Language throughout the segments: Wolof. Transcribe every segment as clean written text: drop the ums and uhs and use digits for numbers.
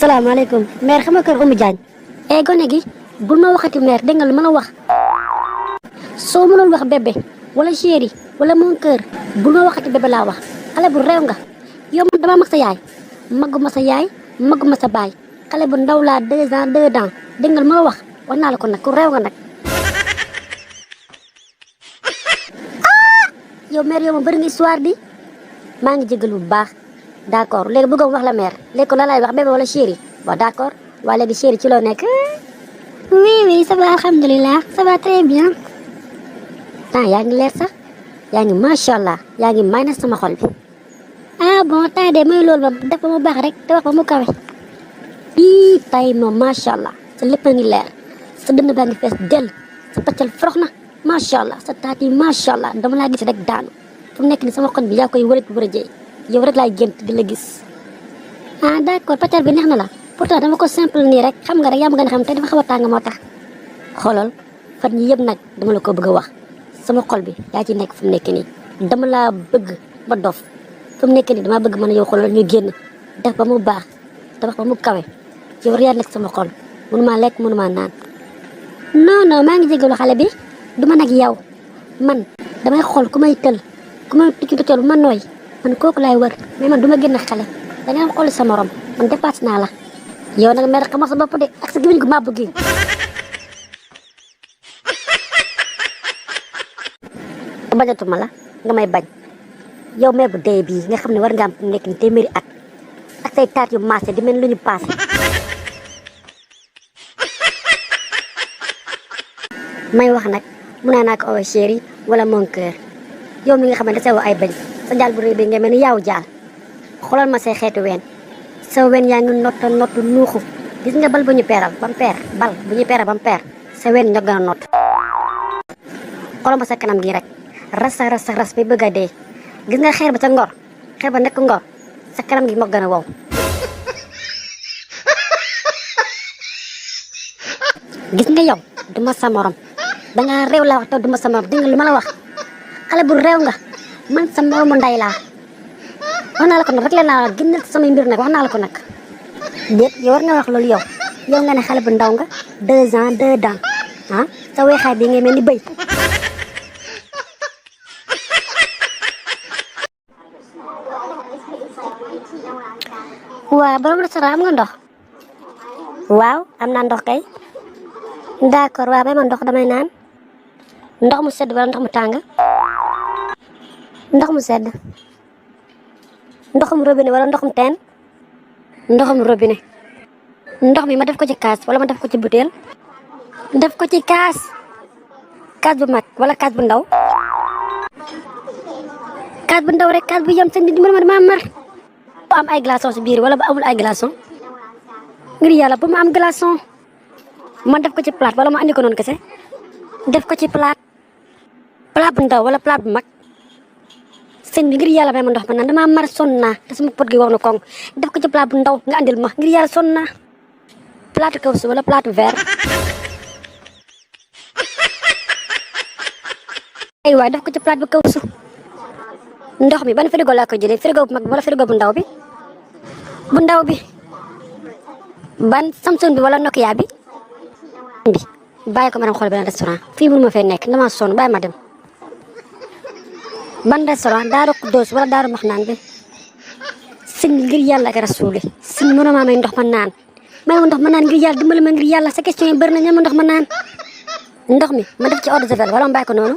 salaamaaleykum mère xam nga kër Oumou Diagne. gone gi bul ma waxati mère dégg nga lu ma la wax. soo mënul wax bébé wala chéri wala mon cœur bul ma waxati bébé laa wax xale bu réew nga. yow man dama mag sa yaay maguma sa yaay maguma sa baay xale bu ndaw laa 2 ans 2 ans dégg nga lu ma la wax naa la ko nag ku réew nga nag. yow mère yow ma bëri nga histoire di maa ngi jégalu bu baax d'accord léegi bëggoon wax la mère léegi ko la lay wax bébé wala chéri bon d'accord waa léegi chéri ci loo nekk. oui ça va alhamdulilah ça va très bien. yaa ngi leer sax yaa ngi macha allah yaa ngi may na sama xol bi. bon temps de mooy loolu ba def ba mu baax rek te wax ba mu kawe. tay moom macha allah sa lépp a ngi leer sa dënn baa ngi fees dell sa paccal forox na macha allah sa taat yi macha allah dama laa gis rek daanu fu mu nekk ni sama xol bi yaa koy wërëj wërëjee yow rek laay gént di la gis. d'accord paccal bi neex na la pourtant dama ko simple nii rek xam nga rek yaa ma gën a xam te dafa xaw a tàng moo tax. xoolal fan yi yëpp nag dama la ko bëgg a wax sama xol bi yaa ci nekk fu mu nekk nii dama laa bëgg ba dof fu mu nekk nii dama bëgg mën a yow xoolal ñu génn def ba mu baax tabax ba mu kawe yow rek yaa nekk sama xol mënumaa lekk mënumaa naan. non maa ngi jégalu xale bi du ma nag yow man damay xool ku may tël ku may tukki bu ma nooy man kooku laay wër mais man du ma génn xale da nga xool sa morom man dépassé naa la. yow nag mer xamal sa bopp de ak sa gémmiñ gu màbb gi. bañatuma la nga may bañ yow meer bu dee bii nga xam ne war nga am nekk ni téeméeri at ak say taat yu maase di mel lu ñu paase. may wax nag mun naa ko owe chéri wala mon cœur yow mi nga xam ne da sew ay bañ sa jaal bu rëy bi nga mel ni yaaw jaal xoolal ma say xeetu ween sa ween yaa ngi nottu nuuxu gis nga bal bu ñu peeral ba mu peer bal bu ñu peeral ba mu peer sa ween ñoo gën a nott. xoolal ma sa kanam gi rek ras bi bëgg a dee gis nga xeer ba ca ngor xeer ba nekk ngor sa kanam gi moo gën a wow. gis nga yow duma sa morom dangaa réew laa wax te duma sa morom dégg nga lu ma la wax xale bu réew nga man sa moromu nday laa wax naa la ko nag rek leen naa la génnal samay mbir nag wax naa la ko nag. déet yow war nga wax loolu yow nga ne xale bu ndaw nga 2 ans 2 ans sa weexaay bi ngay mel ni bëy. waaw borom restaurant am nga ndox. waaw am naa ndox kay. d'accord waaw bay ma ndox damay naan ndox mu sedd wala ndox mu tàng. ndox mu sedd. ndoxum robinet wala ndoxum teen. ndoxum robinet. ndox mi ma def ko ci kaas wala ma def ko ci butéel. def ko ci kaas. kaas bu mag wala kaas bu ndaw. kaas bu ndaw rek kaas bu yem seen di dimbali ma dama mar. bu am ay glaçons si biir wala bu amul ay glaçons. ngir yàlla bu ma am glaçon ma def ko ci plate wala ma andi ko noonu kese. def ko ci plate bu ndaw wala plate bu mag. sëñ bi ngir yàlla may ma ndox ma naan dama mar sonn naa te sama pot gi wax na koŋ def ko ci plate bu ndaw nga andil ma ngir yàlla sonn naa. plate kawsu wala plate verre. ay waay def ko ci plate bu kawsu. ndox mi ban frigo laa ko jëlee frigo bu mag bi wala frigo bu ndaw bi. bu ndaw bi. ban Samsung bi wala Nokia bi. bàyyi ko ma dem xool benn restaurant fii mënu ma fee nekk dama sonn bàyyi ma dem. ban restaurant Daaru Xuddoos wala Daaru Maxnaan bi. sëñ bi ngir yàlla ak rasuuli sëñ bi mënoo maa may ndox ma naan may ma ndox ma naan ngir yàlla dimbali ma ngir yàlla sa question yi bëri na ña ma ndox ma naan. ndox mi ma def ci eau de javel wala ma bàyyi ko noonu.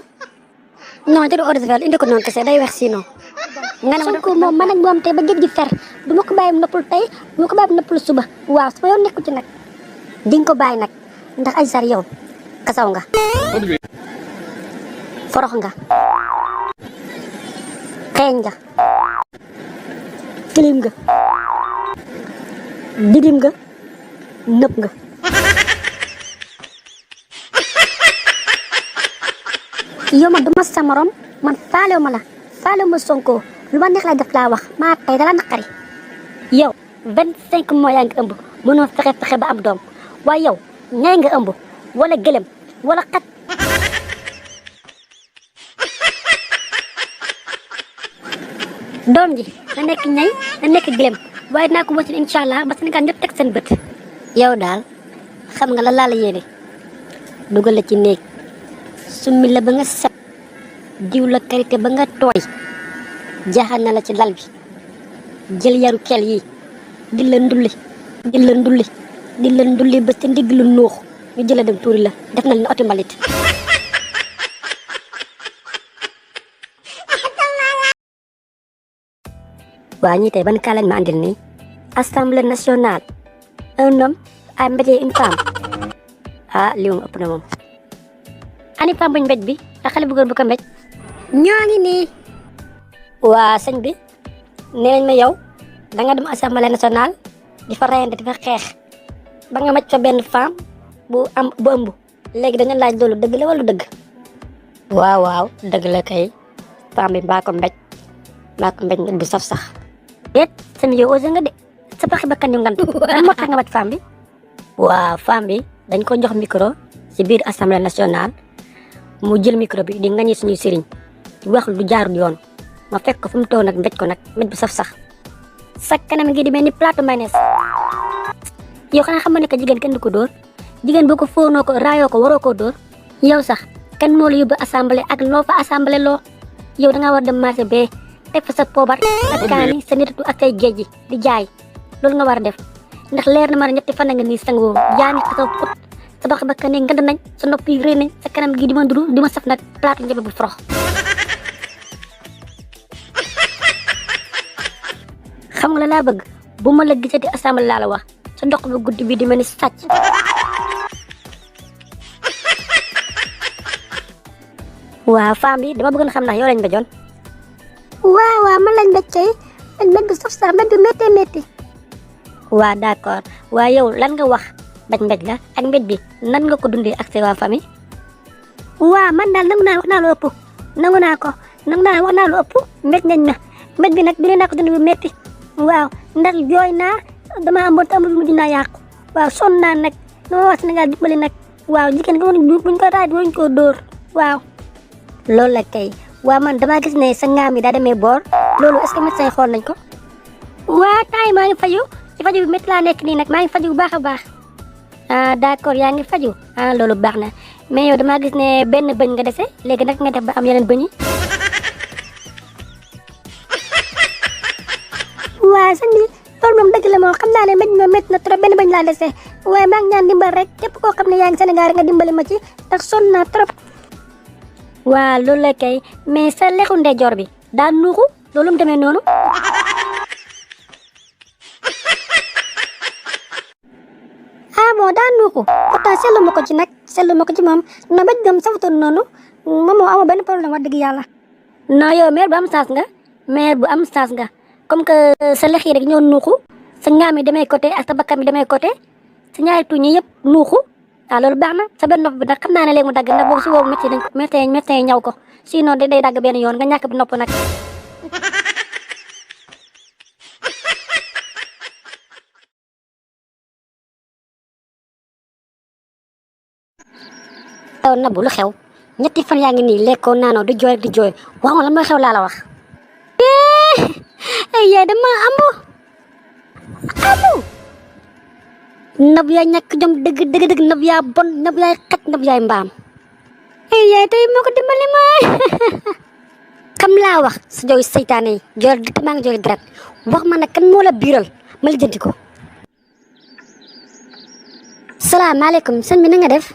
non jël eau de javel indi ko noonu kese day weex sinon. nga ne Sonko moom man ak moom tey ba géej gi fer du ma ko bàyyi mu noppal tey du ma ko bàyyi mu noppal suba waaw sama yoon nekku ci nag. di nga ko bàyyi nag ndax ay sar yow kasaw nga. forox nga. xeeñ nga. tilim nga. didim nga. nëb nga. yow ma duma sa morom man faalew ma la faalew ma Sonko lu ma neex lay def laa wax maa tey dala naqari. yow 25 mois yaa ngi ëmb mënoo fexe ba am doom waaye yow ñay nga ëmb wala gëlëm wala xat. doom ji na nekk ñay na nekk gëlëm waaye dinaa ko wëcc incha allah ba Sénégal ñëpp teg seen bët. yow daal xam nga la laa la yéene dugal la ci néeg summi la ba nga set diw la karité ba nga tooy jaaxal na la ci lal bi jël yaru kel yi di la ndulli ba sa ndigg lu nuux ñu jëla dem tuuri la def na leen oti mbalit. waa ñii tey ban kaa lañ ma andil nii assemblée nationale un homme a mbéjee une femme lii moom ëpp na moom. ani femme buñ mbéj bi ak xale bu góor bu ko mbéj ñoo ngi nii. waa sëñ bi nee nañ ma yow da nga dem assemblée nationale di fa reyante di fa xeex ba nga maj fa benn femme bu ëmb léegi dañu laaj loolu dëgg la wala dëgg. waaw dëgg la kay femme bi mbaa ko mbéj bu saf sax. déet sëñ yow osé nga de sa paxi bakkan yu ngan lan moo tax nga maj femme bi. waaw femme bi dañ ko jox micro ci biir assemblée nationale mu jël micro bi di ngañi suñuy sëriñ di wax lu jaarul yoon ma fekk ko fu mu toog nag mbéj ko nag mbéj bu saf sax sa kanam ngi di mel ni plateau mayonnaise. yow xanaa xam nga ne que jigéen kenn du ko dóor jigéen boo ko fóonoo ko raayoo ko waroo koo dóor. yow sax kan moo la yóbbu assemblée ak loo fa assemblée loo yow da ngaa war dem marché bee teg fa sa poobar sa kaani sa nitatu ak say géej gi di jaay loolu nga war a def ndax leer na ma ne ñetti fan nga nii sangoo yaa ngi sa put sa bax bakkan ne ngand nañ sa nopp yi rëy nañ sa kanam gi di ma nduru di ma saf nag plateau njëbe bu forox. xam nga la laa bëgg bu ma la gisati assemblée laa la wax sa ndox bu guddi bi di mel ni sàcc. waaw femme bi dama bëggoon xam ndax yow lañ mbéjoon. waaw man lañ mbéj kay mbéj bu saf sax mbéj bu métti. waaw d'accord waaye yow lan nga wax mbéj la ak mbéj bi nan nga ko dundee ak sa waa famille. waaw man daal nangu naa wax naa lu ëpp wax naa lu ëpp mbéj nañ ma mbéj bi nag dundee naa ko dund bu métti. waaw ndax jooy naa dama amoon te amul mujj naa yàqu waaw sonn naa nag dama wax Sénégal dimbali nag waaw jigéen nga buñ ko raaj waruñ koo dóor waaw. loolu la kay waaw man damaa gis ne sa ngaam yi daa demee boor loolu est-ce que médecin xool nañ ko. waa temps yi maa ngi faju ci faju bi métti laa nekk nii nag maa ngi faju bu baax a baax. d'accord yaa ngi faju loolu baax na mais yow damaa gis ne benn bëñ nga dese léegi nag nga def ba am yeneen bëñ yi. waaw sëñ bi loolu moom dëgg la moom xam naa ne mbéj ma métti na trop benn bañ laa dese waaye maa ngi ñaan dimbal rek képp koo xam ne yaa ngi Sénégal rek nga dimbali ma ci ndax sonn naa trop. waaw loolu la kay mais sa lexu ndeyjoor bi daa nuuxu loolu mu demee noonu. bon daa nuuxu pourtant seetlu ma ko ci moom na mbéj gam safutoon noonu moom moo amoo benn problème wax dëgg yàlla. non yow mère bu am chance nga comme que sa lex yi rek ñoo nuuxu sa ngaam yi demee côté ak sa bakkan bi demee côté sa ñaari tuñ yi yëpp nuuxu loolu baax na sa benn nopp bi nag xam naa ne léegi mu dagg ndax boobu si boobu médecin yi ñaw ko sinon day dagg benn yoon nga ñàkk bi nopp nag. yow Nabou lu xew ñetti fan yaa ngi nii lekkoo naanoo di jooy wax ma lan mooy xew laa la wax. yaay dama ambu Nabou yaay ñàkk jom dëgg Nabou yaa bon Nabou yaay xaj Nabou yaay mbaam. yaay tey moo ko dimbali ma. xam laa wax sa jooy seytaane yi jooy di maa ngi jooy deret wax ma nag kan moo la biiral ma lijjanti ko. salaamaaleykum sëñ bi na nga def.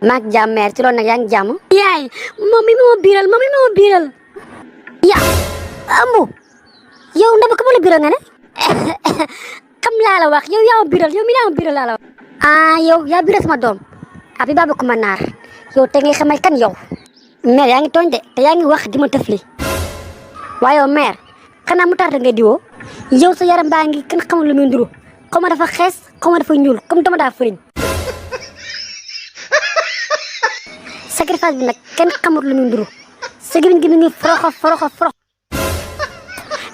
maak jàmm mère ci loolu nag yaa ngi jàmm. yaay moom mi moo biiral. yaa ambu yow Nabou ko moo la biiral nga ne. xam laa la wax yow yaa ma biiral yow mi yaa ma biiral laa la wax. yow yaa biiral sama doom abi baba ko ma naar yow te ngay xamal kan yow. mère yaa ngi tooñ de te yaa ngi wax di ma tëfli waaye yow mère xanaa mu tarta nga diwoo yow sa yaram baa ngi kenn xamul lu muy nduru xaw ma dafa xees xaw ma dafa ñuul comme dama daa fëriñ. sacrifice bi nag kenn xamul lu muy nduru sa gémmiñ gi mi ngi foroxo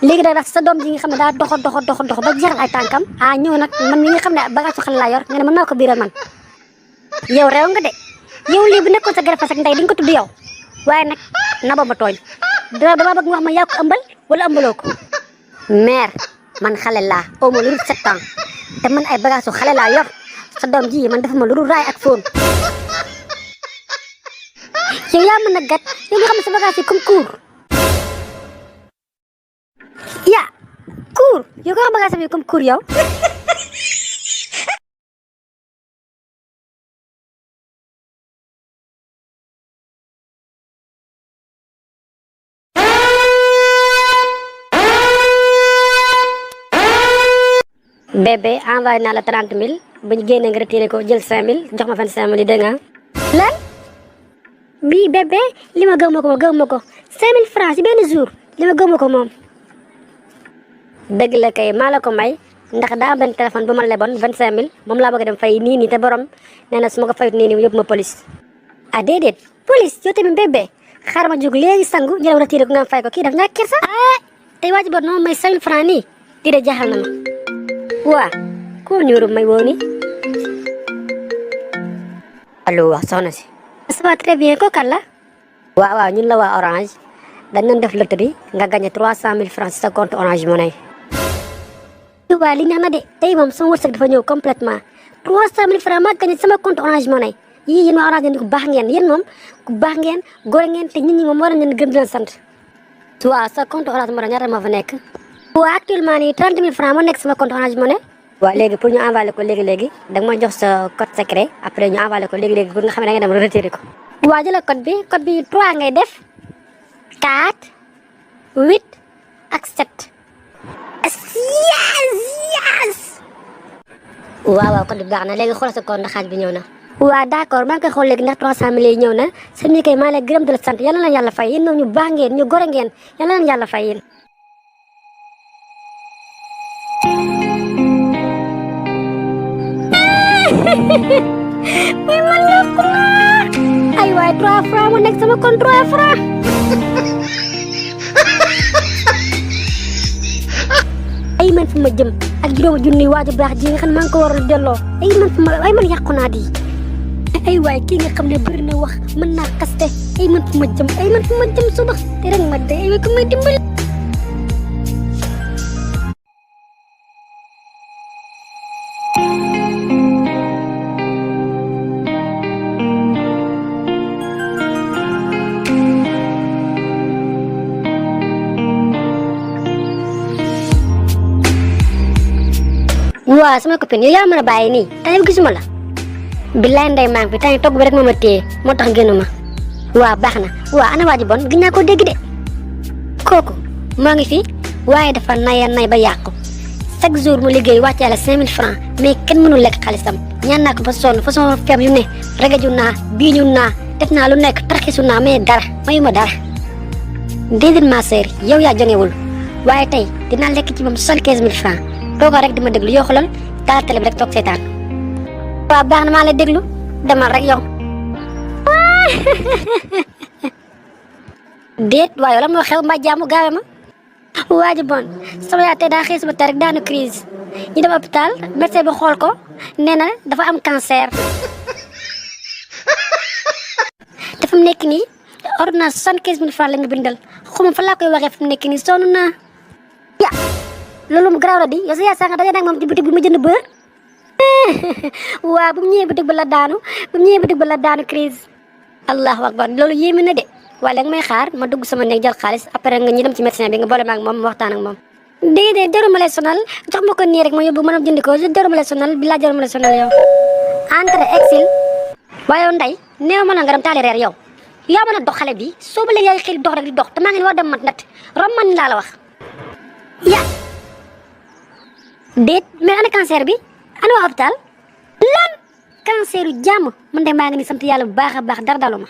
léegi nag sa doom ji nga xam ne daa doxo ba jeexal ay tànkam ñëw nag man mi nga xam ne bagage xale laa yor nga ne mën naa ko biiral man. yow réew nga de yow lii bu nekkoon sa gërëfas ak ndey di nga ko tudd yow waaye nag Nabou ma tooñ dama bëgg nga wax ma yaa ko ëmbal wala ëmbaloo ko. mère man xale laa au moins lu 7 ans te man ay bagage xale laa yor sa doom ji man dafa ma lu dul raay ak fóon yow yaa mën a gat yow nga xam ne sa bagage yi comme cour ya cour yow nga xam bagage yi comme cour yow bébé envoyé naa la 30 000 ba ñu génnee nga retiré ko jël 5 000 jox ma 25 000 yi dégg nga lan bii bébé li ma gëw ma ko 5 000 francs ci benn jour li ma gëw ma ko moom dëgg la kay maa la ko may ndax daa am benn téléphone bu ma leboon 25 000 moom laa bëgg a dem fay nii nii te borom nee na su ma ko fayut nii nii yóbbu ma police ah déedéet police yow tamit bébé xaaral ma jóg léegi sangu ñu dem retiré ko nga fay ko kii daf ñàkk kersa ah tey waa ji boot noonu may 5 000 francs nii di de jaaxal na ma waa koo ñëwul may woo nii allo wax soxna si. ça va très bien kooku kan la. waaw ñun la waa Orange dañ doon def loterie nga gagné 300 000 francs ci sa compte Orange Money. waaw li neex na de tey moom sama wërsëg dafa ñëw complètement 300 000 francs maa gagné sama compte Orange Money yii yéen waa Orange ngeen ku baax ngeen yéen moom ku baax ngeen góor ngeen te nit ñi moom war nañ leen gëm di leen sant. waaw sa compte Orange Money ñaata moo fa nekk. waaw actuellement nii 30 000 francs moo nekk sama compte Orange Money. waaw léegi pour ñu envoyer ko léegi da nga ma jox sa code secret après ñu envoyer ko léegi pour nga xam ne da nga dem retirer ko. waaw jëlal code bi 3 ngay def 4 8 ak 7. yes. waaw code bi baax na léegi xoolal sa compte ndax xaaj bi ñëw na. waaw d'accord maa ngi koy xool léegi ndax 300 000 yi ñëw na seen ñi kay maa lay gërëm di la sant yal na leen yàlla fay yéen ñoom ñu baax ngeen ñu gore ngeen yal na leen yàlla fay yéen. muy man la ko ay waay 3 francs mu nekk sama compte 3 francs ay man fu ma jëm ak juróomi junni waaju baax ji nga xam ne maa ngi ko waroon delloo ay man yàqu naa di ay waay kii nga xam ne bëri na wax mën naa kaste ay man fu ma jëm suba te rek ma dee ay waay ko may dimbali waaw sama copine yow yaa mën a bàyyi nii tey gisuma la billaay ndey maa ngi fi tey togg bi rek moo ma téye moo tax génnuma waaw baax na waaw ana waa ji bon gis naa ko dégg de kooku moo ngi fi waaye dafa nay ba yàqu chaque jour mu liggéey wàccee la 5 000 francs mais kenn mënul lekk xaalisam ñaan naa ko ba sonn façon feem yu ne regaju naa biiñu naa def naa lu nekk tarxisu naa mais dara mayuma dara déedéet ma sœur yow yaa jongewul waaye tey dinaa lekk ci moom 75 000 francs toogal rek di ma déglu yoo xoolal taal télé bi rek toog seetaan waaw baax na maa lay déglu demal rek yow déet waaye la moo xew mbaa jaamu gaawe ma waa ji bon sama yaay tey daa xëy suba tey rek daanu crise ñu dem hôpital médecin bi xool ko nee na dafa am cancer te fu mu nekk nii ordonnance 75 000 francs la nga bindal xuma fa laa koy waxee fu mu nekk nii sonn naa ya loolu mu garaaw la di yow sa yaay sànq daje nag moom ci boutique bi mu jënd beurre waaw bu mu ñëwee boutique ba la daanu crise allahu akbar loolu yéeme na de waaye léegi may xaar ma dugg sama néeg jël xaalis après nga ñu dem ci médecin bi nga boole ma ak moom waxtaan ak moom déedéet jarul ma lay sonal jox ma ko nii rek ma yóbbu ma dem jëndi ko jarul ma lay sonal bi laa jarul ma lay sonal yow entre exil waaye yow nday néew ma la nga dem taali reer yow yaa mën a dox xale bi soo ba léegi yaay xëy dox rek di dox te maa ngi war dem mat nat rom man laa la wax ya déet mais ana cancer bi ana waa hôpital lan cancer yu jàmm man de maa ngi ni sant yàlla bu baax a baax dara dalu ma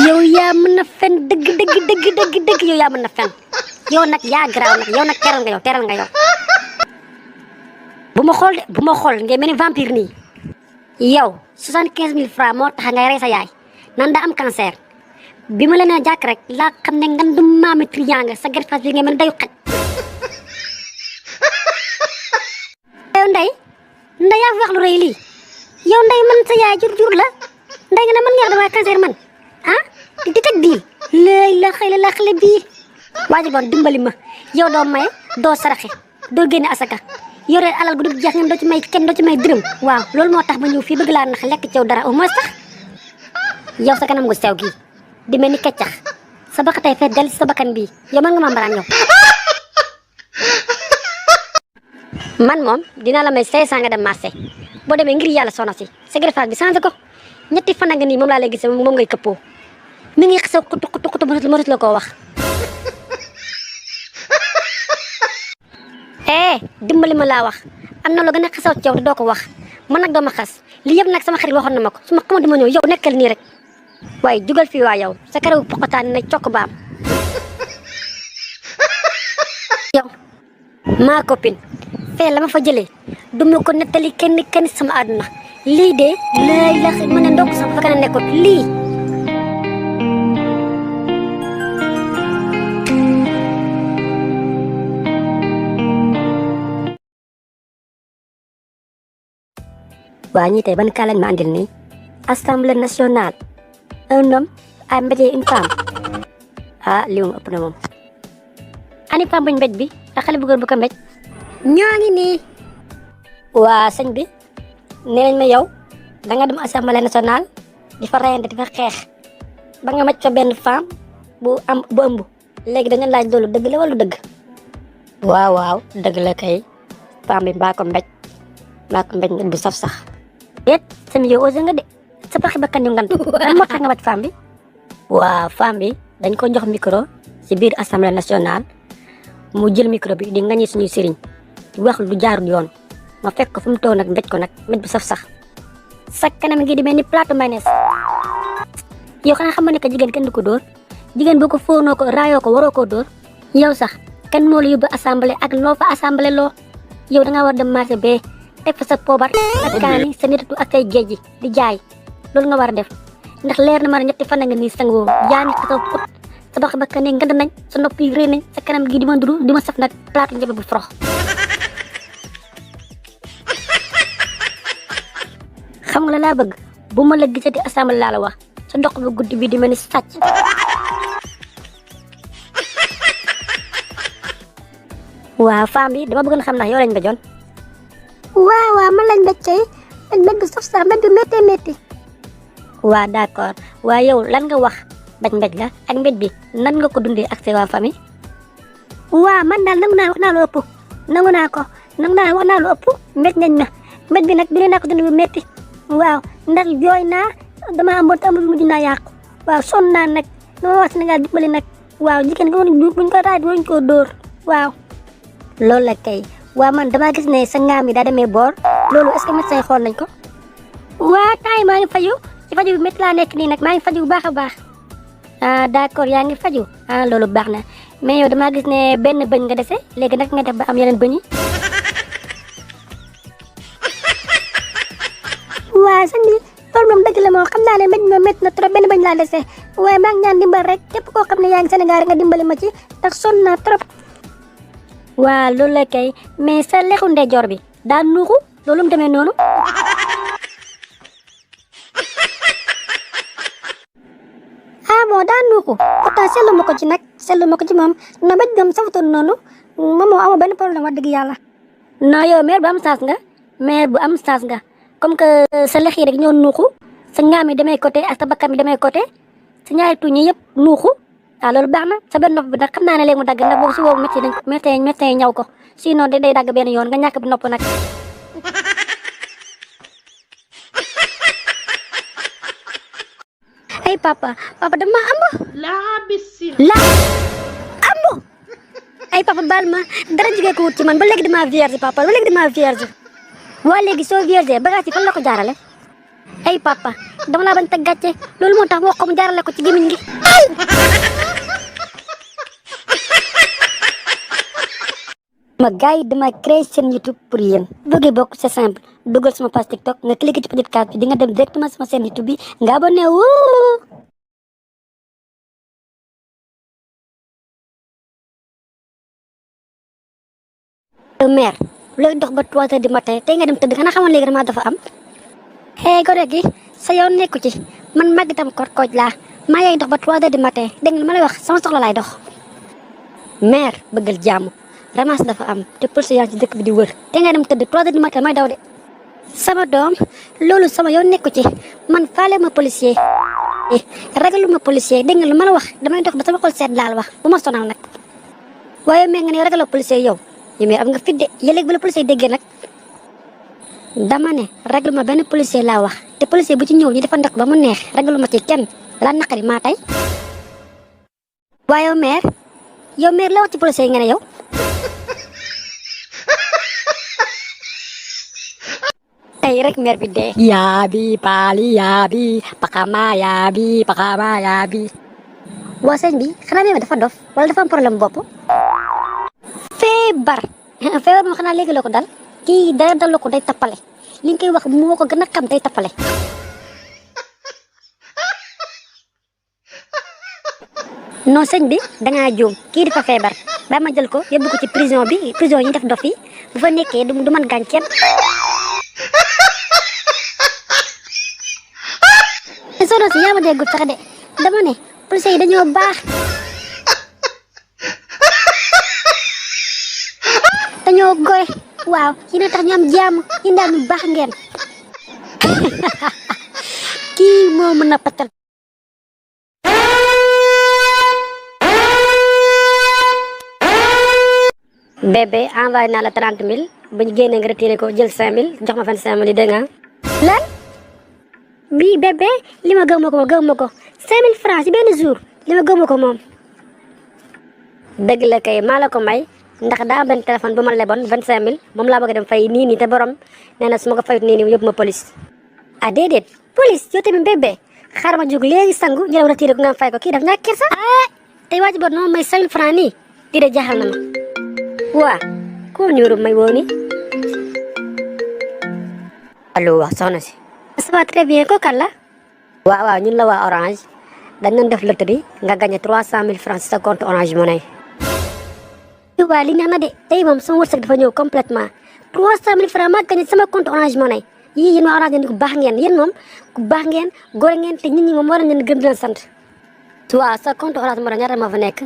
yow yaa mën na fen dëgg yow yaa mën na fen yow nag yaa garaaw nag yow nag teral nga yow bu ma xool ngay mel ni vampire nii yow 75 000 francs moo tax ngay rey sa yaay nan daa am cancer bi ma leen a jàkk rek laa xam ne ngan du maami triangle sa gerte bi ngay mel dayu xaj yow ndey yaa fi wax lu rëy lii yow ndey man sa yaay jur la ndey nga ne man nga wax dama cancer man ah di teg diil léegi la xëy la xale bii waaji bon dimbali ma yow doo maye doo saraxe doo génne asaka yore alal gu du jeex ngeen doo ci may kenn doo ci may dërëm waaw loolu moo tax ma ñëw fii bëgg laa nax lekk ci yow dara au moins sax yow sa kanam gu sew gii di mel ni keccax sa bakka tey fee del si sa bakkan bii yow mën nga ma mbaraan yow man moom dinaa la may 500 nga dem marché boo demee ngir yàlla soxna si sa greffage bi changé ko ñetti fan nga nii moom laa lay gisee moom ngay këppoo mi ngi xasaw xutu mënut la koo wax dimbali ma laa wax am na lu gën a xasaw ci yow te doo ko wax man nag doo ma xas li yëpp nag sama xarit waxoon na ma ko su ma xamoon dama ñëw yow nekkal nii rek waaye jugal fii waa yow sa karaw poqotaan na cokk baam yow maa copine fee la ma fa jëlee du ma ko nettali kenn sama àdduna lii de lay la mën a ndokk sax fa kana nekkoon lii waa ñii tey ban kaa lañ ma andil nii assemblée nationale un homme a mbéjee une femme lii moom ëpp na moom ani femme buñ mbéj bi ak xale bu góor bu ko mbéj ñoo ngi nii waa sëñ bi nee nañ ma yow da nga dem assemblée nationale di fa reyante di fa xeex ba nga maj fa benn femme bu ëmb léegi dañu laaj loolu dëgg la wala dëgg waaw dëgg la kay femme bi mbaa ko mbéj bu saf sax déet sami yow osé nga de sa paxi bakkan yu ngan lan moo tax nga maj femme bi waaw femme bi dañ ko jox micro ci biir assemblée nationale mu jël micro bi di ngañi suñuy sëriñ di wax lu jaarul yoon ma fekk ko fu mu toog nag mbéj ko nag mbéj bu saf sax sa kanam ngi di mel ni plateau mayonnaise yow xanaa xam nga ne que jigéen kenn du ko dóor jigéen boo ko fóonoo ko raayoo ko waroo koo dóor yow sax kenn moo la yóbbu assemblée ak loo fa assemblée loo yow da ngaa war dem marché bee teg fa sa poobar ak kaani sa nitatu ak say géej gi di jaay loolu nga war a def ndax leer na ma ne ñetti fan nga nii sangoo yaa ngi xasaw put sa bax bakkan ne ngand nañ sa nopp yi rëy nañ sa kanam gi di ma duru di ma saf nag plateau njëbe bu forox xam nga la laa bëgg bu ma la gisati assemblée laa la wax sa ndox bu guddi bi di mel ni sàcc waaw femme bi dama bëggoon xam ndax yow lañ mbéjoon waaw man lañ mbéj kay mbéj bu saf sax mbéj bu métti waaw d'accord waaw yow lan nga wax mbéj la ak mbéj bi nan nga ko dundee ak sa waa famille waaw man daal nangu naa wax naa lu ëpp nangu naa wax naa lu ëpp mbéj nañ na mbéj bi nag dundee naa ko dund bu métti waaw ndax jooy naa dama amoon te amul mujj naa yàqu waaw sonn naa nag dama wax Sénégal dimbali nag waaw jigéen nga buñ ko raaj waruñ koo dóor waaw loolu la kay waaw man damaa gis ne sa ngaam yi daa demee boor loolu est-ce que médecin xool nañ ko waaw temps yi maa ngi faju ci faju bi métti laa nekk nii nag maa ngi faju bu baax a baax d'accord yaa ngi faju loolu baax na mais yow damaa gis ne benn bëñ nga dese léegi nag nga def ba am yeneen bëñ yi waaw sëñ bi loolu moom dëgg la moom xam naa ne mbéj moom métti na trop benn bañ laa dese waaye maa ngi ñaan dimbal rek képp koo xam ne yaa ngi Sénégal rek nga dimbali ma ci ndax sonn naa trop waaw loolu la kay mais sa lexu ndeyjoor bi daa nuuxu loolu mu demee noonu bon daa nuuxu pourtant seetlu ma ko ci moom no mbéj gam safutoon noonu moom moo amoo benn problème wax dëgg yàlla non yow mère bu am chance nga comme que sa lex yi rek ñoo nuuxu sa ngaam yi demee côté ak sa bakkan bi demee côté sa ñaari tuñ yi yëpp nuuxu loolu baax na sa benn nopp bi nag xam naa ne léegi mu dagg ndax boobu si boobu médecin yi ñaw ko sinon day dagg benn yoon nga ñàkk bi nopp nag ay papa dama ëmb la ëmb ay papa baal ma dara jigee ko wut ci man ba léegi dama vierge papa ba léegi dama vierge waa léegi soo vierge bagage yi fan la ko jaarale ay papa dama laa bañ teg gàcce loolu moo tax wax ko mu jaarale ko ci gémmiñ gi ma gars yi dama créé seen YouTube pour yéen bëggee bokk c'est simple dugal sama page TikTok nga cliqué ci petite case bi di nga dem directement sama chaîne YouTube bi nga abonné wu mère looy dox ba 3 heures du matin tey nga dem tëdd xanaa xamoon léegi damaa dafa am gone gi sa yoon nekku ci man màgg tam korkooj laa maa yaay dox ba 3 heures du matin dégg nga lu ma lay wax sama soxla laay dox. mère bëggal jàmm ramas dafa am te police yaa ci dëkk bi di wër te nga dem tëdd 3 heures du matin may daw de. sama doom loolu sama yoon nekku ci man faale ma policier ragalu ma policier dégg nga lu ma la wax damay dox ba sama xol seet laal wax bu ma sonal nag. waaye mais nga ne ragaloo policier yow mais am nga fit de yëleeg ba la policier déggee nag. dama ne ragalu ma benn policier laa wax te policier bu ci ñëw ñu dafa ndok ba mu neex ragalu ma ci kenn laa naqari maa tey. waaye yow mère la wax ci policier yi nga ne yow. tey rek mère bi dee. yaabi paali yaabi pakama yaabi. waa sëñ bi xanaa mère dafa dof wala dafa am problème bopp. feebar moom xanaa léegi la ko dal kii dara dal ko day tappale li nga koy wax moo ko gën a xam day tappale. non sëñ bi dangaa juum kii dafa feebar ba ma jël ko yóbbu ko ci prison yi ñu def dof yi bu fa nekkee du man gaañ kenn. sono si yaa ma déggul sax de dama ne policiers yi dañoo baax dañoo gore waaw yéen a tax ñu am jàmm yéen daal ñu baax ngeen. kii moo mën a patal. bébé envoyé naa la 30 000 ba ñu génnee nga retiré ko jël 5 000 jox ma 25 000 yi dégg nga. lan bii bébé li ma gëw ma ko 5 000 francs ci benn jour li ma gëw ma ko moom. dëgg la kay maa la ko may ndax daa am benn téléphone bu ma leboon 25 000 moom laa bëgg a dem fay nii te borom nee na su ma ko fayut nii yóbbu ma police. ah déedéet police yow tamit bébé xaaral ma jóg léegi sangu ñu dem retiré ko nga fay ko kii daf ñàkk kersa. ah tey waa ji boot noonu may 5 000 francs nii di de jaaxal na ma. waa koo ñuuru may woo ni allo wax soxna si. ça va très bien ko kan la. waaw ñun la waa Orange dañ doon def loterie nga gagné 300 000 francs ci sa compte Orange Money. waa li neex na de tey moom sama wërsëg dafa ñëw complètement 300 000 francs maa gagné sama compte Orange Money yii yéen waa Orange ngeen ku baax ngeen yéen moom ku baax ngeen góor ngeen te nit ñi moom war nañ leen gëm di leen sant. waaw sa compte Orange Money ñaata moo fa nekk.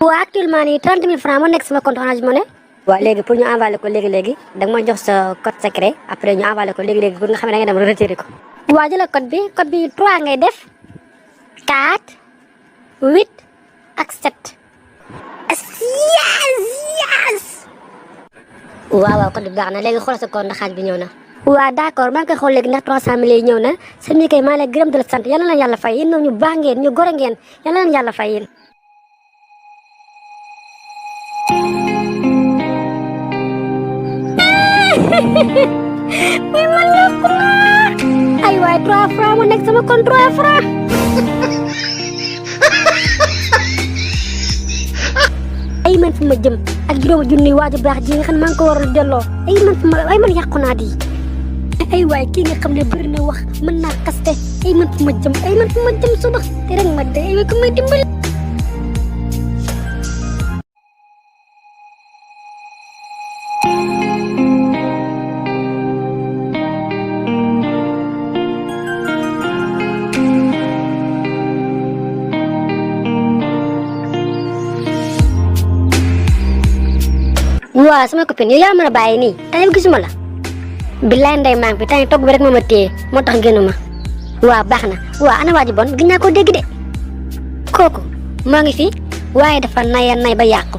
waaw actuellement nii 30 000 francs moo nekk sama compte Orange Money. waaw léegi pour ñu envoyer ko léegi da nga ma jox sa code secret après ñu envoyer ko léegi pour nga xam ne da nga dem retirer ko. waaw jëlal code bi 3 ngay def 4 8 ak 7. yes. waaw code bi baax na léegi xoolal sa compte ndax xaaj bi ñëw na. waaw d'accord maa ngi koy xool léegi ndax 300 000 yi ñëw na seen ñi kay maa lay gërëm di la sant yal na leen yàlla fay yéen ñoom ñu baax ngeen ñu gore ngeen yal na leen yàlla fay yéen. mais man la ko ay waay 3 francs mu nekk sama compte 3 francs. ay man fu ma jëm ak juróomi junni waaju baax ji nga xam ne maa ngi ko waroon delloo ay man yàqu naa di ay waay kii nga xam ne bëri na wax mën naa kaste ay man fu ma jëm suba te rek ma dee ay waay ko may dimbali. waaw sama copine yow yaa mën a bàyyi nii tey gisuma la. billaay ndey maa ngi fi tey togg bi rek moo ma téye moo tax génnuma. waaw baax na waaw ana waa ji bon gis naa ko dégg de. kooku moo ngi fi waaye dafa nay ba yàqu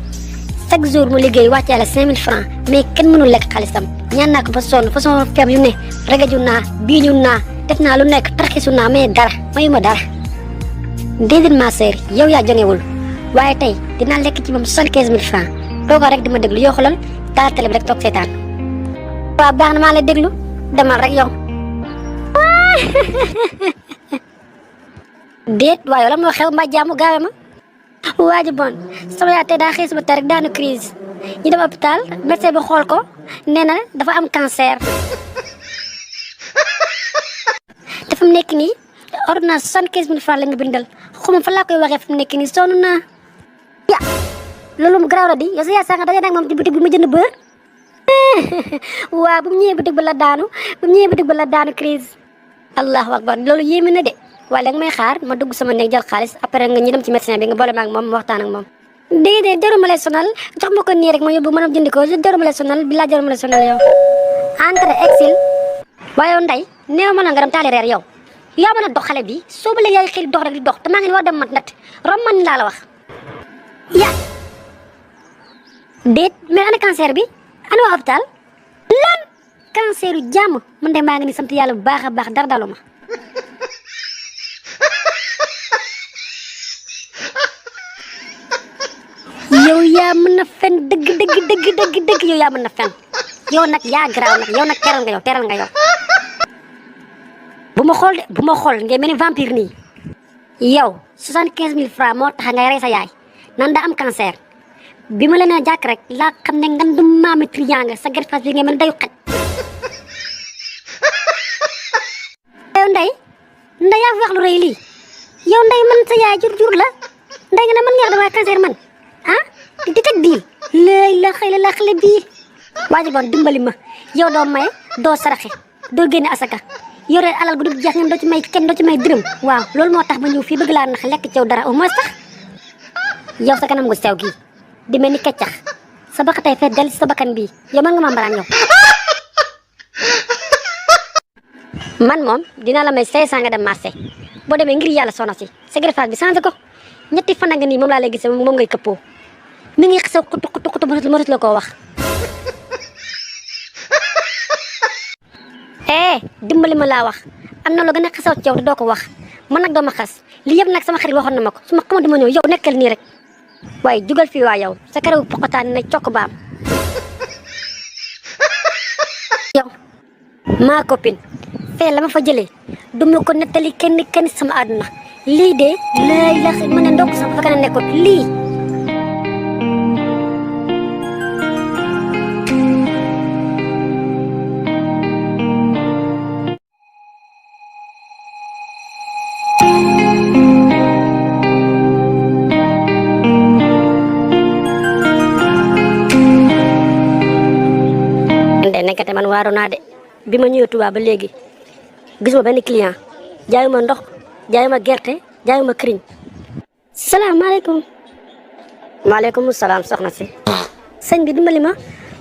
chaque jour mu liggéey wàcce la 5 000 francs mais kenn mënul lekk xaalisam ñaan naa ko ba sonn façon feem yu ne regaju naa biiñu naa def naa lu nekk tarxisu naa mais dara mayuma dara. déedéet ma sœur yow yaa jongewul waaye tey dinaa lekk ci moom 75 000 francs toogoo rek di ma déglu yoo xoolal taal télé bi rek toog seetaan. waaw baax na maa lay déglu demal rek yow. déet waaye la moo xew mbaa jaamu gaawe ma. waa ji bon sama yaay tey daa xëy suba tey rek daanu crise ñu dem hôpital médecin bi xool ko nee na dafa am cancer. te fu mu nekk nii ordonnance 75 000 francs la nga bindal xuma fa laa koy waxee fu mu nekk nii sonn naa. ya loolu mu garaaw la di yow sa yaay sànq daje nag moom ci boutique bi ma jënd beurre. waaw bu mu ñëwee boutique ba la daanu crise allahu akbar loolu yéeme na de waaye danga may xaar ma dugg sama néeg jël xaalis après nga ñu dem ci médecin bi nga boole ma ak moom ma waxtaan ak moom. déedéet jaruma lay sonal jox ma ko nii rek ma yóbbu mën a jëndi ko jaruma lay sonal bi laa jaruma lay sonal yow. entre exil. waaye yow Ndeye néew ma na nga dem taali reer yow yaa mën a dox xale bi soo ba léegi yaay xëy dox rek di dox te maa ngi war dem mat nat rom man laa la wax. ya déet mais ana cancer bi ana waa hôpital lan cancer yu jàmm man de maa ngi ni sant yàlla bu baax a baax dara dalu ma. yow yaa mën na fen dëgg yow yaa mën na fen yow nag yaa garaaw nag yow nag teral nga yow bu ma xool de bu ma xool ngay mel ni vampire nii yow 75 000 francs moo tax ngay rey sa yaay nan daa am cancer bi ma la nee jàkk rek laa xam ne ngan du maami triant nga sa greffage bi ngay mel ni dayu xaj. yow Ndeye yaa fi wax lu rëy lii yow Ndeye man sa yaay jur la Ndeye nga ne man nga wax dama cancer man ah di teg diil léegi la xëy la xale bii waa ji bon dimbali ma yow doo maye doo saraxe doo génne asaka yore alal gu dul jeex ngeen doo ci may kenn doo ci may dërëm waaw loolu moo tax ma ñëw fii bëgg laa nax lekk ci yow dara au moins sax yow sa kanam gu sew gii di mel ni keccax sa baxa tey fee del si sa bakkan bii yow mën nga ma mbaraan yow. man moom dinaa la may 500 nga dem marché boo demee ngir yàlla soxna si sa greffage bi changé ko ñetti fan nga nii moom laa lay gisee moom ngay këppoo mi ngi xew xutu mënut la koo wax. dimbali ma laa wax am na lu gën a xesaw ci yow te doo ko wax man nag doo ma xas lii yëpp nag sama xarit waxoon na ma ko su ma xamante ma ñëw yow nekkal nii rek waaye jugal fii waa yow sa karaw poqotaan na cokk baam. yow maa copine fee la ma fa jëlee du ma ko nettali kenn sama àdduna lii de lay la mën a ndokk sax fa ka nekkoon lii. nekkate man waaru naa de bi ma ñëwee Touba ba léegi gisuma benn client jaayuma ndox jaayuma gerte jaayuma këriñ. salaamaaleykum. maaleykum salaam soxna si. sëñ bi dimbali ma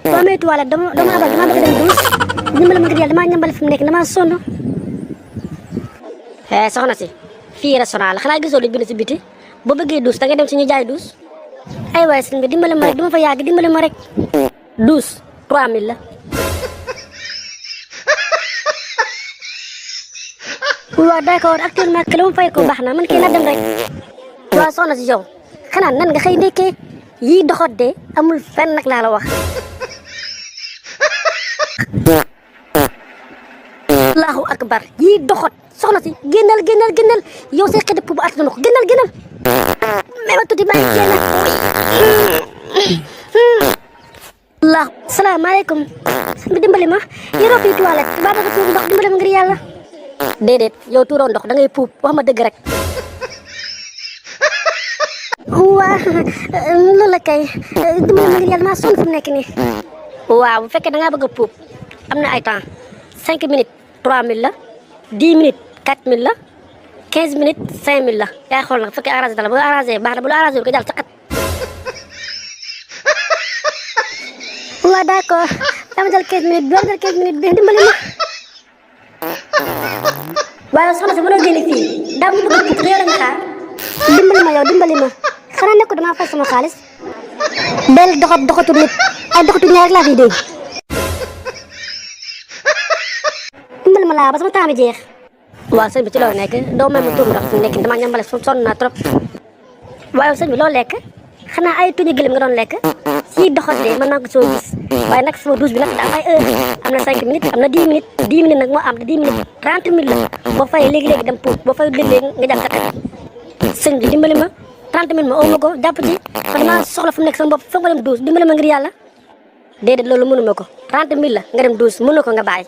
soo amee toilette dama bëgg dem duus dimbali ma ngir yàlla damaa ñambale fi mu nekk damaa sonn. soxna si fii restaurant la xanaa gisoo lu bind si biti boo bëggee duus da ngay dem si ñu jaay duus. ay waay sëñ bi dimbali ma rek duma fa yàgg dimbali ma rek. duus 3000 la. waaw d'accord actuellement que la ma fay ko baax na man kii na dem rek. waaw soxna si yow xanaa nan nga xëy ndekkee yii doxat de amul fenn nag laa la wax. allahu akbar yii doxat soxna si génnal yow say xëy bu at na ko génnal. mais ba tuuti maa ngi génn. allah salaamaaleykum. sëñ bi dimbali ma yoroo fii toilette ba bëgg tuur ndox dimbali ma ngir yàlla. déedéet yow tuuroo ndox da ngay puub wax ma dëgg rek. waa loolu la kay dimbali ma ngir yàlla maa sonn fi mu nekk nii. waaw bu fekkee da ngaa bëgg a puub am na ay temps 5 minutes 3000 la 10 minutes 4000 la 15 minutes 5000 la yaay xool nag bu fekkee arrangé dala bu arrangé baax na bu la arrangé ko jàll saqat. waaw d'accord dama jël 15 minutes bi dama jël 15 minutes bi dimbali ma. waaye soxna si mënoo génne fii daa mu bëgg a puub yow la nga xaar. dimbali ma yow dimbali ma xanaa nekkul damaa fay sama xaalis. del doxatu nit ay doxatu ñaar rek laa fiy dégg. dimbali ma laa ba sama temps bi jeex. waaw sëñ bi ci loo nekk doo may ma tuur ndox fi mu nekk damaa ñambale sonn naa trop. waaye sëñ bi loo lekk xanaa ay tuñu gëlëm nga doon lekk si doxat de man maa ko soo gis waaye nag sama douche bi nag daa am ay heure am na 5 minutes am na 10 minutes 10 minutes nag moo am 10 minutes 30 minutes la boo fayee léegi dem puub boo fayee léegi nga jàpp sa sëñ bi dimbali ma 30 minutes ma oo ma ko jàpp ci man damaa soxla fu mu nekk sama bopp foog nga dem douche dimbali ma ngir yàlla. déedéet loolu mënu ma ko 30 minutes la nga dem douche mënu ko nga bàyyi.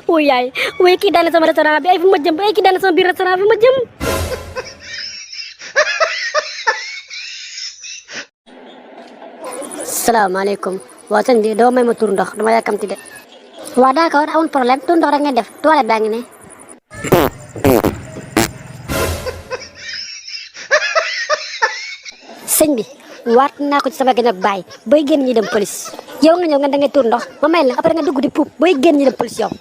wuy yaay wuy kii daal sama restaurant bi ay fu ma jëm ay kii daal sama biir restaurant bi ma jëm. salaamaaleykum waa sëñ bi doo may ma tur ndox dama yàkkamti de. waa d'accord amul problème tur ndox rek ngay def toilette baa ngi ne. sëñ bi waat naa ko ci sama gën ak baay booy génn ñi dem police yow nga ñëw nga da ngay tur ndox ma may la après nga dugg di puub booy génn ñi dem police yow.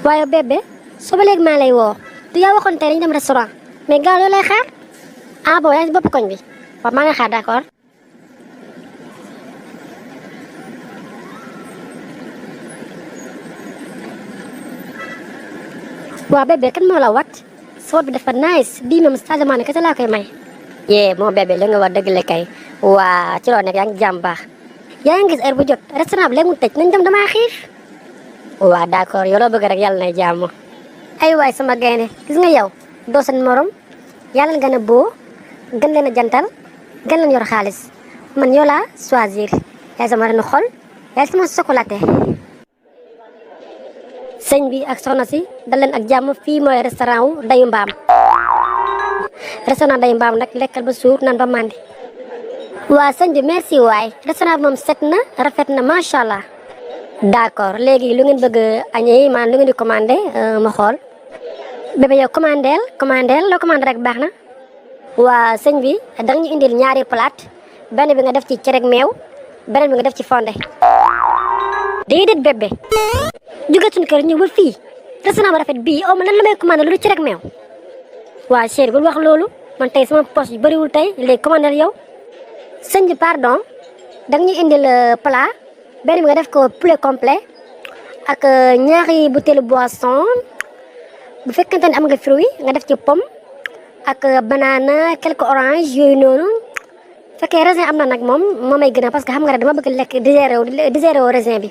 waaye bébé suba léegi maa lay woo du yaa waxoon tey dañu dem restaurant mais gaaw loolu lay xaar ah bon yaa ngi si bopp koñ bi waaw maa ngi xaar d'accord. waaw bébé kan moo la wat soo bi dafa nice bii moom changement ne kese laa koy may. yee moo bébé li nga wax dëgg la kay waa ci loo nekk yaa ngi jàmm baax yaa ngi gis heure bu jot restaurant bi léegi mu tëj nañ dem damaa xiif. waaw d'accord yow loo bëgg rek yàlla nay jàmm. ay waay sama gaynde gis nga yow doo seen morom yàlla gën a boo gën leen a jantal gën leen yor xaalis man yow laa choisir yaay sama renu xol yaay sama sokolaate. sëñ bi ak soxna si dal leen ak jàmm fii mooy restaurant wu Dayu Mbaam. restaurant Dayu Mbaam nag lekkal ba suur nan ba màndi. waa sëñ bi merci waay restaurant bi moom set na rafet na macha allah. d'accord léegi lu ngeen bëgg añee maanaam lu ngeen di commandé ma xool. bébé yow commandeel loo commandé rek baax na. waa sëñ bi da nga ñu indil ñaari plate benn bi nga def ci cereg meew beneen bi nga def ci fonde. déedéet bébé jóge suñu kër ñëw ba fii restaurant ba rafet bii aw ma lan la may commandé lu du cereg meew. waa chéri bul wax loolu man tey sama poche yu bëriwul tey léegi commandé yow. sëñ bi pardon da nga ñu indil plat benn bi nga def ko poulet complet ak ñaari butéelu boisson bu fekkente ne am nga fruit nga def ci pomme ak banana quelques orange yooyu noonu fekkee raisin am na nag moom moo may gën a parce que xam nga rek dama bëgg lekk digéré wu raisin bi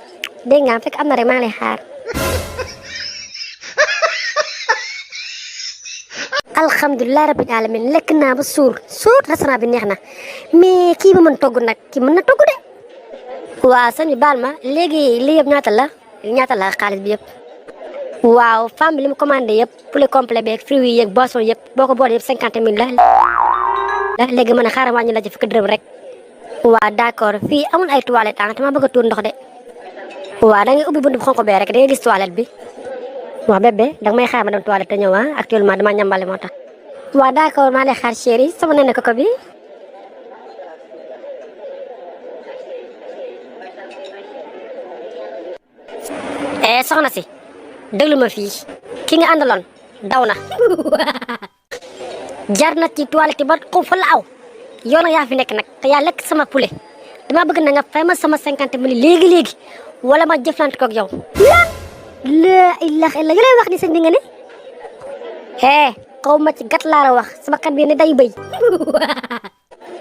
dégg nga fekk am na rek maa ngi lay xaar. alhamdulilah rabbil alamin lekk naa ba suur restaurant bi neex na mais kii ba mën togg nag kii mën na togg de. waaw sëñ bi baal ma léegi lii yëpp ñaata la xaalis bi yëpp. waaw femme bi li mu commandé yëpp poulet complet beeg fruits yi yeeg boisson yëpp boo ko boole yëpp 50 000 la. léegi mën a xaaral wàññi la ci fukki dërëm rek. waaw d'accord fii amul ay toilettes ah dama bëgg a tuur ndox de. waaw da ngay ubbi buntu bu xonk bee rek da ngay gis toilette bi. waaw bébé danga may xaar ma dem toilette te ñëw ah actuellement dama ñambale moo tax. waaw d'accord maa lay xaar chéri sama nene koko bi. soxna si déglu ma fii ki nga àndaloon daw na. jar na ci toilette ba xaw fa la aw yow nag yaa fi nekk nag te yaa lekk sama poulet dama bëgg na nga fay ma sama 50 000 léegi wala ma jëflante koog yow. la ilaha illa yow lay wax ni sëñ bi nga ne. xaw ma ci gat laa la wax sama kat bi ne day bëy.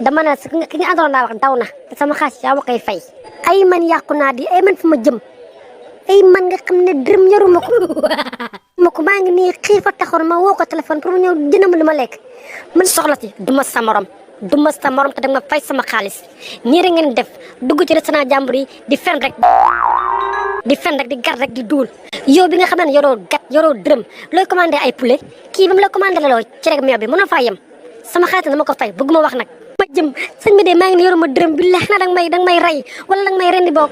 dama ne ki nga àndaloon daa wax daw na te sama xaalis yaa ma koy fay. ay man yàqu naa di ay man fu ma jëm. ay man nga xam ne dërëm ñoruma ko maa ngi nii xiifa taxoon ma woo ko téléphone pour mu ñëw jënd ma lu ma lekk man soxla si duma sa morom te danga ma fay sama xaalis ñii rek ngeen def dugg ci restaurant jàmbur yi di fen rek di gar rek di duul yow bi nga xam ne yoroo dërëm looy commandé ay poulet kii ba mu la commandé la loo ci rek meew bi mën a faa yem sama xaalis dama ko fay bëgguma wax nag ma jëm sëñ bi de maa ngi ne yoruma dërëm bi leex na danga may rey wala danga may rendi boog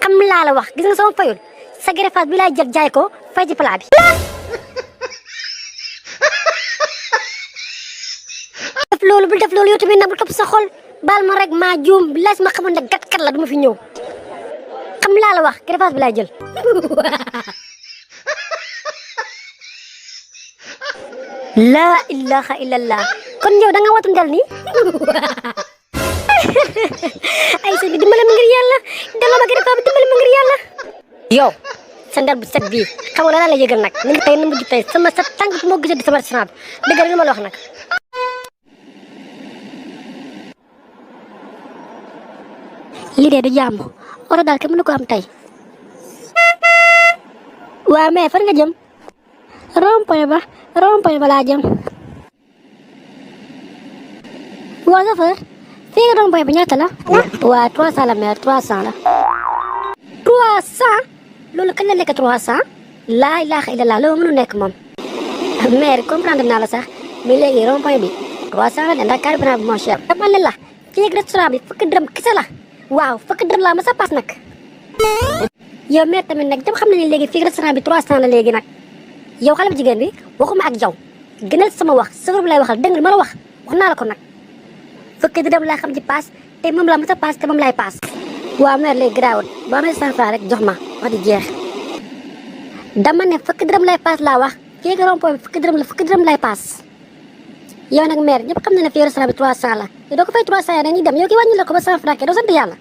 am laa la wax gis nga sama fayul sa greffage bi laay jël jaay ko fay ci plat bi. bul def loolu yow tamit nag bul topp sa xol baal ma rek maa juum bilaay ma xamoon ne gat kat la duma fi ñëw xam laa la wax greffage bi laay jël. laa ilaha illallah kon yow da nga watu ndel nii. ay sëñ bi dimbale ma ngir yàlla delloo ma greffage bi dimbale ma ngir yàlla. yow sa ndel bu set bii xam nga la yëgal nag ni nga tey na mujj tey sama sa tànk moo gisee di sama restaurant bi dëgg li ma la wax nag. lii de du jàmm oto daal kenn mënu ko am tey. waaw mais fan nga jëm. rond-point ba laa jëm. waaw chauffeur fii nga rond-point ba ñaata la. waaw 300 la mais 300 la. 300 loolu kañ la nekk 300 laa ilaaha illallah loolu mënu nekk moom. mère comprendre naa la sax mais léegi rond point bi 300 la de ndax carburant bi moo cher. dama ne la fii ak restaurant bi fukki dërëm kese la waaw fukki dërëm laa ma sa paas nag. yow mère tamit nag jëm xam na ne léegi fii ak restaurant bi 300 la léegi nag yow xale bu jigéen bi waxuma ak yow gënal sama wax sëfër bi lay waxal dégg nga ma la wax naa la ko nag fukki dërëm laa xam ci paas te moom laa ma sa paas te moom laay paas. waaw mère léegi garaawul boo amee 100 francs rek jox ma wax di jeex dama ne fukki dërëm lay paas laa wax fii ak rond-point bi fukki dërëm lay paas. yow nag mère ñëpp xam na ne fii restaurant bi 300 la te doo ko fay 300 ya dañuy dem yow ki wàññi la ko ba 100 francs doo sant yàlla.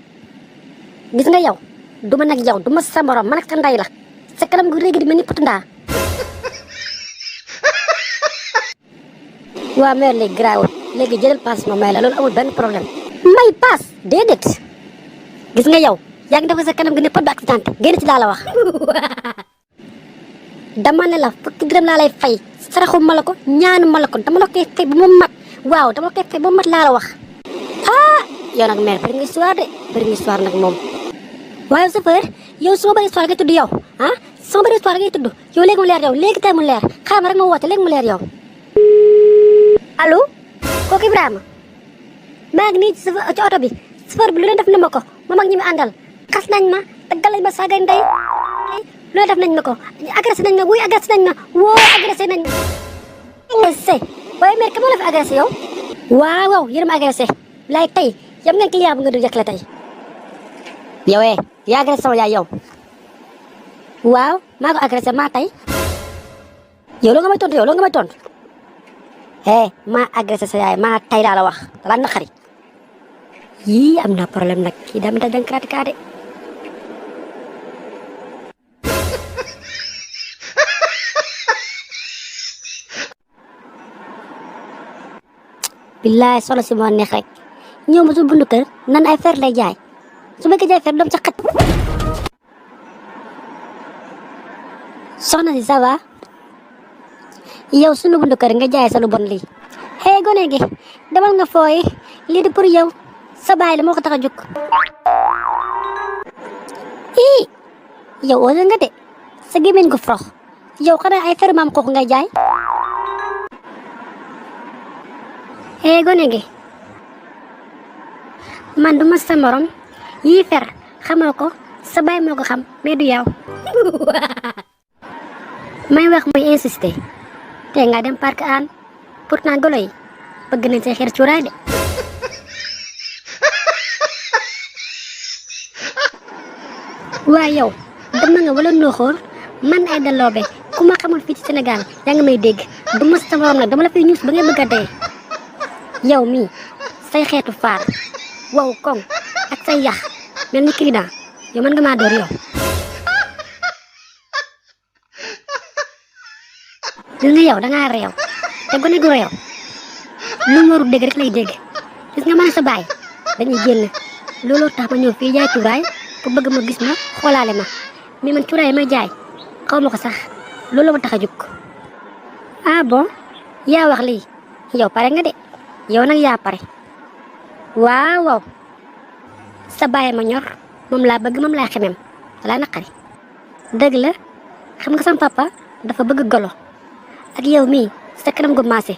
gis nga yow du ma nag yow du ma sa morom man ak sa ndey la sa kanam gu réegi di mel ni putu ndaa. waaw mère léegi garaawul léegi jëlal paas ma may la loolu amul benn problème. may paas déedéet gis nga yow yaa ngi def sa kanam gi ne pot bi accident génn ci laa la wax. dama ne la fukki dërëm laa lay fay saraxu ma la ko ñaanu ma la ko dama la koy fay ba mu mat waaw dama la koy fay ba mu mat laa la wax. ah yow nag mère bëri nga histoire de bëri nga histoire nag moom. waaye chauffeur yow su ma bëri histoire ngay tudd yow ah su ma bëri histoire ngay tudd yow léegi mu leer yow léegi tey mu leer xaaral ma rek ma woote léegi mu leer yow. allo kooku Ibrahima maa ngi nii ci oto bi chauffeur bi lu leen def na ma ko moom ak ñi mu àndal xas nañ ma taggal nañ ma saaga ndey lu leen def nañ ma ko agressé nañ ma wuy agressé nañ ma woo agressé nañ ma. agressé waaye mère ka moo la fi agressé yow. waaw waaw yéen a ma agressé laay tey yam ngeen client bu nga du jëkkale tey. yow yaa agressé sama yaay yow. waaw maa ko agressé maa tey. yow loo nga may tontu yow loo nga may tontu. maa agressé sa yaay maa tay laa la wax dalaa naqari yii am na problème nag kii daa mi dang karatika de. billaay solo si moo neex rek ñëw ma su bundu kër nan ay fer lay jaay su ma ko jaay fer doom ca xat. soxna si ça va yow sunu bundu kër nga jaay sa lu bon lii. gone gi demal nga fooyi lii di pour yow sa baay la moo ko tax a jóg. yow osé nga de sa gémmiñ gu frox yow xanaa ay fer maam kooku ngay jaay. gone gi man du ma sa morom yii fer xamoo ko sa baay moo ko xam mais du yow. may wax muy insister te nga dem parc an pourtant golo yi bëgg nañ say xeer cuuraay de. waaye yow dem nga wala nooxoor man ay daloobe ku ma xamul fii ci Sénégal yaa ngi may dégg du ma sa morom nag dama la fiy ñuus ba ngay bëgg a dee. yow mii say xeetu faar wow koŋ ak say yax mel ni client yow mën nga maa door yow. gis nga yow dangaa réew te gone gu réew lu mu warul dégg rek lay dégg. gis nga man sa baay dañuy génn looloo tax ma ñëw fii jaay cuuraay pour bëgg ma gis ma xoolaale ma mais man cuuraay may jaay xaw ma ko sax loolu ma tax a jóg. ah bon yaa wax lii yow pare nga de yow nag yaa pare. waaw waaw sa baay ma ñor moom laa bëgg moom laa xemem laa naqari. dëgg la xam nga sama papa dafa bëgg golo ak yow mii sa kanam gu maase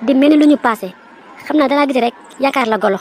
di mel ni lu ñu paase xam naa dalaa gis rek yaakaar la golo.